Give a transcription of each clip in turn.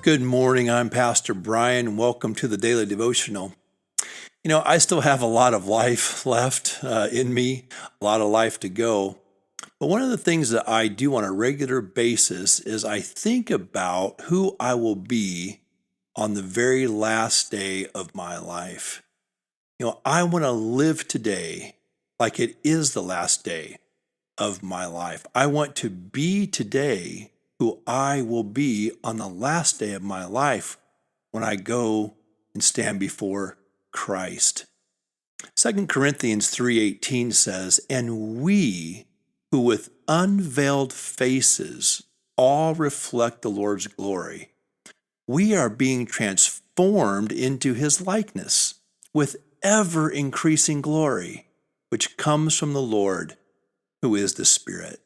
Good morning. I'm Pastor Brian. Welcome to the Daily Devotional. I still have a lot of life left in me, a lot of life to go. But one of the things that I do on a regular basis is I think about who I will be on the very last day of my life. I want to live today like it is the last day of my life. I want to be today who I will be on the last day of my life when I go and stand before Christ. 2 Corinthians 3:18 says, "And we who with unveiled faces all reflect the Lord's glory, we are being transformed into his likeness with ever increasing glory, which comes from the Lord, who is the Spirit."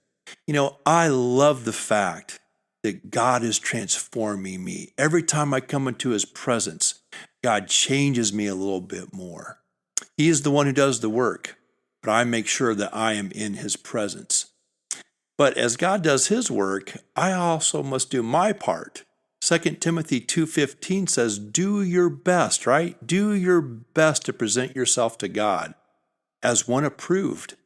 I love the fact that God is transforming me. Every time I come into his presence, God changes me a little bit more. He is the one who does the work, but I make sure that I am in his presence. But as God does his work, I also must do my part. 2 Timothy 2:15 says, do your best, right? Do your best to present yourself to God as one approved,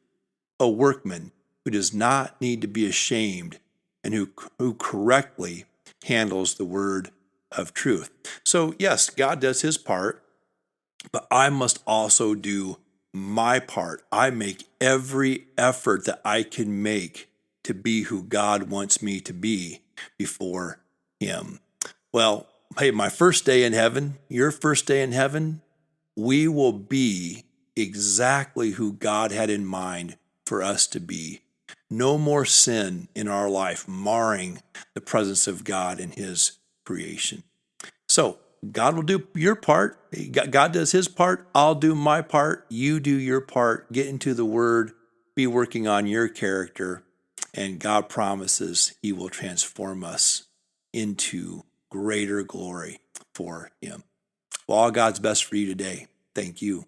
a workman who does not need to be ashamed and who correctly handles the word of truth. So yes, God does his part, but I must also do my part. I make every effort that I can make to be who God wants me to be before him. Well, hey, my first day in heaven, your first day in heaven, we will be exactly who God had in mind for us to be. No more sin in our life marring the presence of God in his creation. So God will do your part. God does his part. I'll do my part. You do your part. Get into the word. Be working on your character. And God promises he will transform us into greater glory for him. Well, all God's best for you today. Thank you.